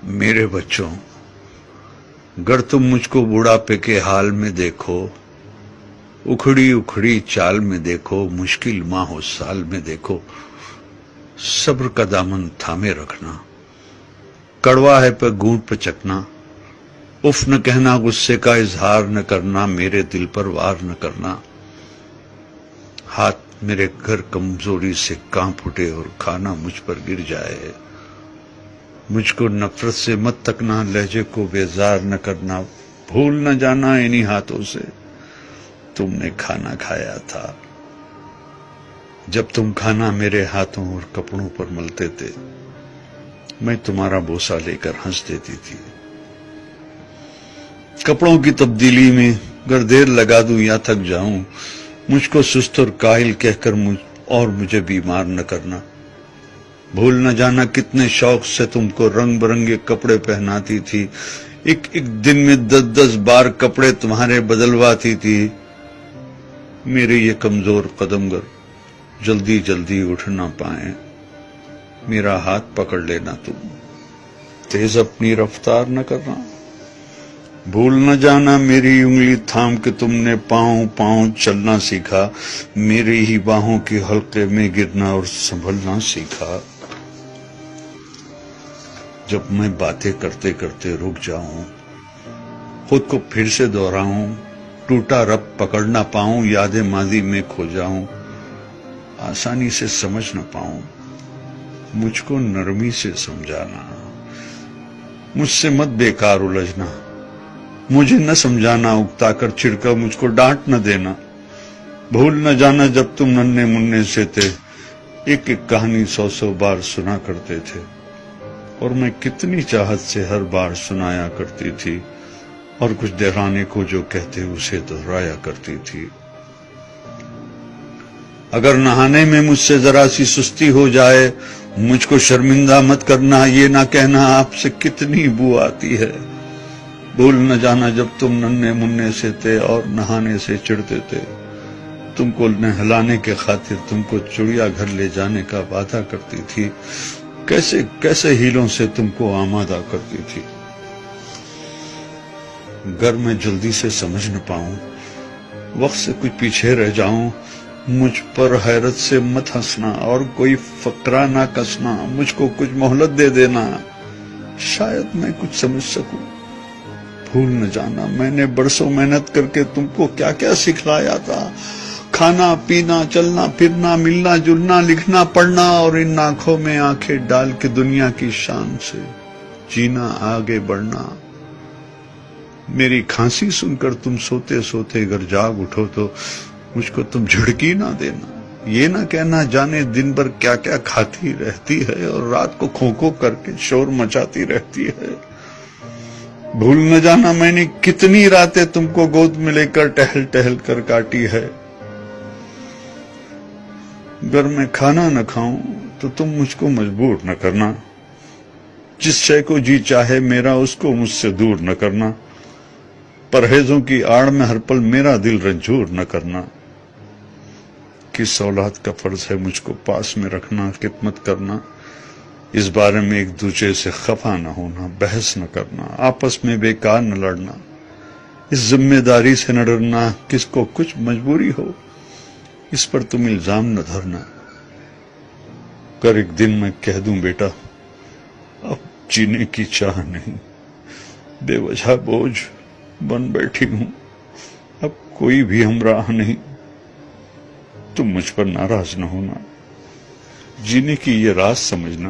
میرے بچوں، گر تم مجھ کو بڑھاپے کے حال میں دیکھو، اکھڑی اکھڑی چال میں دیکھو، مشکل ماہ و سال میں دیکھو، صبر کا دامن تھامے رکھنا، کڑوا ہے پہ گونٹ پہ چکنا، اف نہ کہنا، غصے کا اظہار نہ کرنا، میرے دل پر وار نہ کرنا، ہاتھ میرے گھر کمزوری سے کانپ اٹھے اور کھانا مجھ پر گر جائے، مجھ کو نفرت سے مت تکنا، لہجے کو بیزار نہ کرنا، بھول نہ جانا انہی ہاتھوں سے تم نے کھانا کھایا تھا، جب تم کھانا میرے ہاتھوں اور کپڑوں پر ملتے تھے، میں تمہارا بوسہ لے کر ہنس دیتی تھی، کپڑوں کی تبدیلی میں گر دیر لگا دوں یا تھک جاؤں، مجھ کو سست اور کاہل کہہ کر مجھے بیمار نہ کرنا، بھول نہ جانا کتنے شوق سے تم کو رنگ برنگے کپڑے پہناتی تھی، ایک دن میں 10 بار کپڑے تمہارے بدلواتی تھی، میرے یہ کمزور قدم گر جلدی جلدی اٹھ نہ پائیں، میرا ہاتھ پکڑ لینا تم، تیز اپنی رفتار نہ کرنا، بھول نہ جانا میری انگلی تھام کے تم نے پاؤں پاؤں چلنا سیکھا، میری ہی باہوں کی حلقے میں گرنا اور سنبھلنا سیکھا، جب میں باتیں کرتے کرتے رک جاؤں، خود کو پھر سے دہراؤں، ٹوٹا رب پکڑ نہ پاؤں، یادیں ماضی میں کھو جاؤں، آسانی سے سمجھ نہ پاؤں، مجھ کو نرمی سے سمجھانا، مجھ سے مت بیکار الجھنا، مجھے نہ سمجھانا، اکتا کر چھڑکا مجھ کو ڈانٹ نہ دینا، بھول نہ جانا جب تم ننھے منھے سے تھے، ایک ایک کہانی 100 بار سنا کرتے تھے، اور میں کتنی چاہت سے ہر بار سنایا کرتی تھی، اور کچھ دہرانے کو جو کہتے اسے دہرایا کرتی تھی، اگر نہانے میں مجھ سے ذرا سی سستی ہو جائے، مجھ کو شرمندہ مت کرنا، یہ نہ کہنا آپ سے کتنی بو آتی ہے، بھول نہ جانا جب تم ننھے منھے سے تھے اور نہانے سے چڑھتے تھے، تم کو نہلانے کے خاطر تم کو چڑیا گھر لے جانے کا وعدہ کرتی تھی، کیسے کیسے ہیلوں سے تم کو آمادہ کرتی تھی، گر میں جلدی سے سمجھ نہ پاؤں، وقت سے کچھ پیچھے رہ جاؤں، مجھ پر حیرت سے مت ہنسنا اور کوئی فقرہ نہ کسنا، مجھ کو کچھ مہلت دے دینا، شاید میں کچھ سمجھ سکوں، بھول نہ جانا میں نے برسوں محنت کر کے تم کو کیا کیا سکھلایا تھا، کھانا پینا چلنا پھرنا ملنا جلنا لکھنا پڑھنا، اور ان آنکھوں میں آنکھیں ڈال کے دنیا کی شان سے جینا آگے بڑھنا، میری کھانسی سن کر تم سوتے سوتے اگر جاگ اٹھو تو مجھ کو تم جھڑکی نہ دینا، یہ نہ کہنا جانے دن بھر کیا کیا کھاتی رہتی ہے اور رات کو کھو کھو کر کے شور مچاتی رہتی ہے، بھول نہ جانا میں نے کتنی راتیں تم کو گود میں لے کر ٹہل ٹہل کر کاٹی ہے، اگر میں کھانا نہ کھاؤں تو تم مجھ کو مجبور نہ کرنا، جس شے کو جی چاہے میرا اس کو مجھ سے دور نہ کرنا، پرہیزوں کی آڑ میں ہر پل میرا دل رنجور نہ کرنا، کس اولاد کا فرض ہے مجھ کو پاس میں رکھنا، خدمت کرنا، اس بارے میں ایک دوسرے سے خفا نہ ہونا، بحث نہ کرنا، آپس میں بیکار نہ لڑنا، اس ذمہ داری سے نہ ڈرنا، کس کو کچھ مجبوری ہو اس پر تم الزام نہ دھرنا، کر ایک دن میں کہہ دوں بیٹا اب جینے کی چاہ نہیں، بے وجہ بوجھ بن بیٹھی ہوں، اب کوئی بھی ہمراہ نہیں، تم مجھ پر ناراض نہ ہونا، جینے کی یہ راز سمجھنا،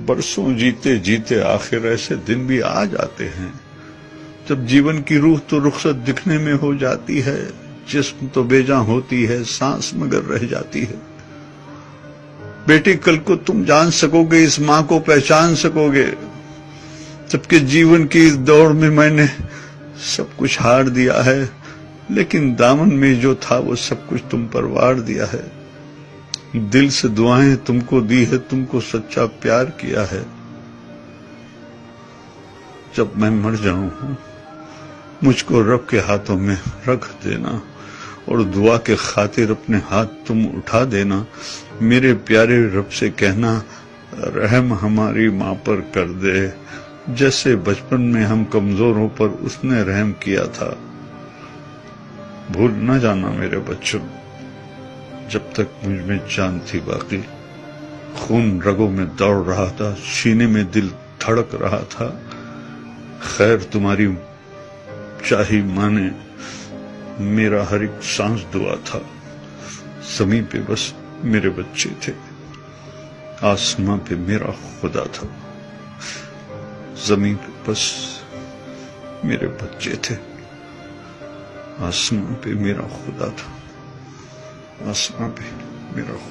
برسوں جیتے جیتے آخر ایسے دن بھی آ جاتے ہیں جب جیون کی روح تو رخصت دکھنے میں ہو جاتی ہے، جسم تو بے جاں ہوتی ہے، سانس مگر رہ جاتی ہے، بیٹی کل کو تم جان سکو گے، اس ماں کو پہچان سکو گے، جبکہ جیون کی اس دوڑ میں میں نے سب کچھ ہار دیا ہے، لیکن دامن میں جو تھا وہ سب کچھ تم پر وار دیا ہے، دل سے دعائیں تم کو دی ہے، تم کو سچا پیار کیا ہے، جب میں مر جاؤں مجھ کو رب کے ہاتھوں میں رکھ دینا، اور دعا کے خاطر اپنے ہاتھ تم اٹھا دینا، میرے پیارے رب سے کہنا رحم ہماری ماں پر کر دے، جیسے بچپن میں ہم کمزوروں پر اس نے رحم کیا تھا۔ بھول نہ جانا میرے بچوں، جب تک مجھ میں جان تھی باقی، خون رگوں میں دوڑ رہا تھا، سینے میں دل دھڑک رہا تھا۔ خیر تمہاری چاہی ماں نے، میرا ہر ایک سانس دعا تھا۔ زمین پہ بس میرے بچے تھے، آسماں پہ میرا خدا تھا۔ زمین پہ بس میرے بچے تھے، آسماں پہ میرا خدا تھا، آسماں پہ میرا خدا۔